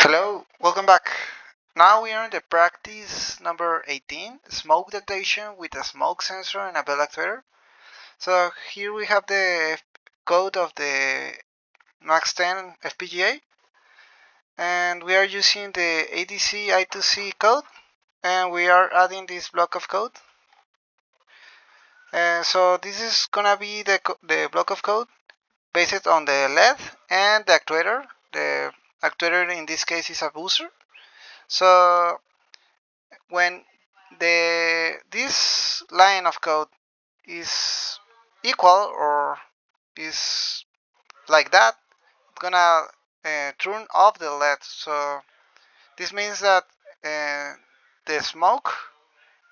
Hello, welcome back. Now we are in the practice number 18, smoke detection with a smoke sensor and a bell actuator. So here we have the code of the Max 10 FPGA, and we are using the ADC I2C code, and we are adding this block of code. So this is gonna be the block of code based on the LED and the actuator. The actuator in this case is a booster. So when this line of code is equal or is like that, it's gonna turn off the LED. So this means that uh, the smoke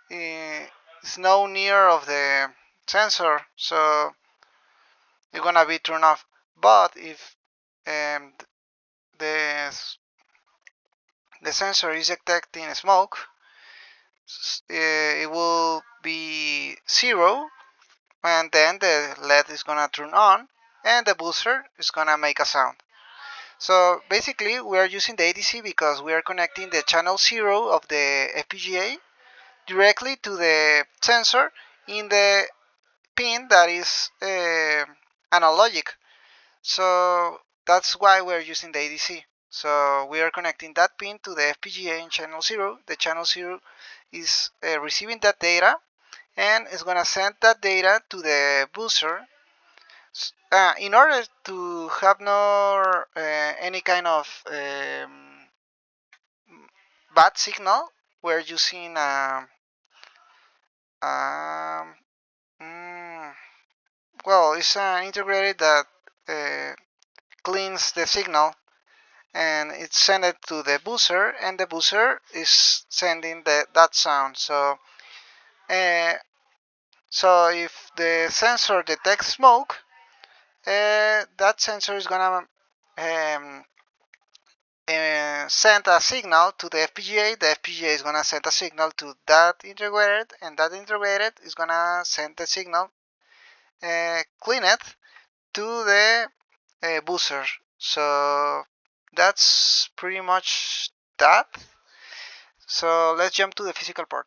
is no near of the sensor, so it's gonna be turned off. But if um, the the sensor is detecting smoke, it will be 0, and then the LED is gonna turn on and the booster is gonna make a sound. So basically we are using the ADC because we are connecting the channel 0 of the FPGA directly to the sensor in the pin that is analogic. So that's why we're using the ADC. So we are connecting that pin to the FPGA in channel 0. The channel 0 is receiving that data and it's gonna send that data to the booster. In order to have no any kind of bad signal, we're using um, mm, well, it's an integrated that uh, cleans the signal and it's sent it to the booster, and the booster is sending that sound. Uh, so if the sensor detects smoke, that sensor is gonna um, send a signal to the FPGA. The FPGA is gonna send a signal to that integrated, and that integrated is gonna send the signal clean it to the booster. So that's pretty much that. So let's jump to the physical part.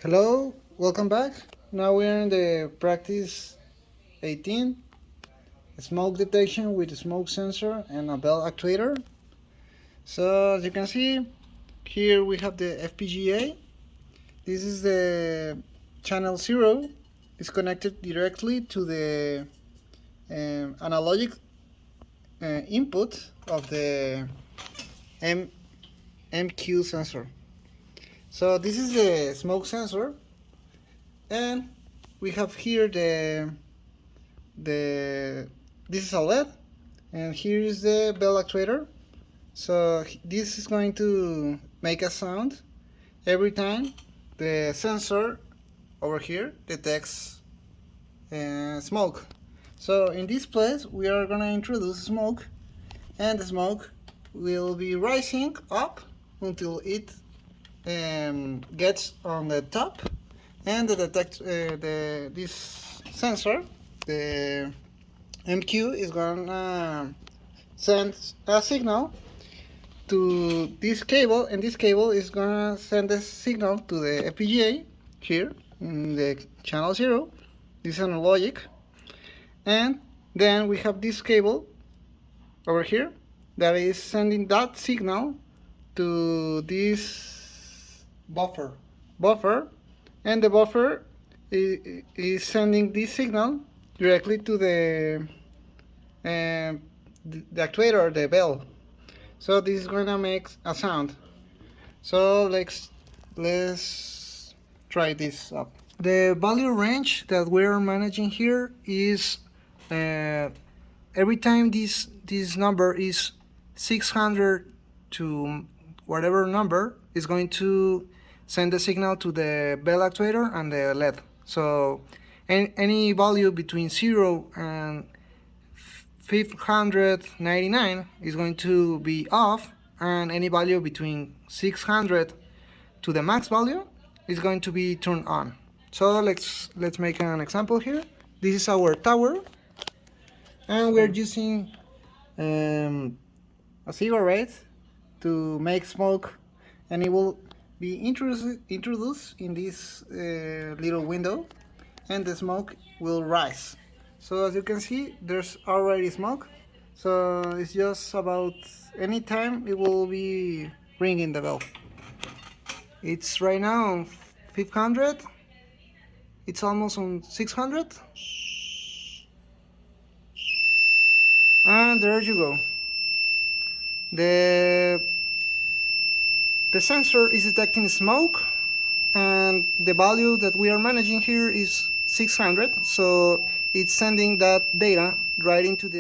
Hello, welcome back. Now we are in the practice 18, smoke detection with a smoke sensor and a bell actuator. So as you can see, here we have the FPGA. This is the channel 0. It's connected directly to the analogic input of the MQ sensor. So this is the smoke sensor, and we have here the this is a LED, and here is the bell actuator. So this is going to make a sound every time the sensor over here detects smoke. So in this place we are going to introduce smoke, and the smoke will be rising up until it gets on the top, and this sensor, the MQ, is gonna send a signal to this cable, and this cable is gonna send a signal to the FPGA here in the channel 0. This is analogic, and then we have this cable over here that is sending that signal to this buffer, and the buffer is sending this signal directly to the actuator, the bell. So this is gonna make a sound. So let's try this up. The value range that we're managing here is every time this number is 600 to whatever number is going to send the signal to the bell actuator and the LED. So any value between 0 and 599 is going to be off, and any value between 600 to the max value is going to be turned on. So let's make an example here. This is our tower, and we're using a a cigarette to make smoke, and it will be introduced in this little window, and the smoke will rise. So as you can see, there's already smoke. So it's just about any time it will be ringing the bell. It's right now on 500. It's almost on 600. And there you go. The the sensor is detecting smoke, and the value that we are managing here is 600. So it's sending that data right into the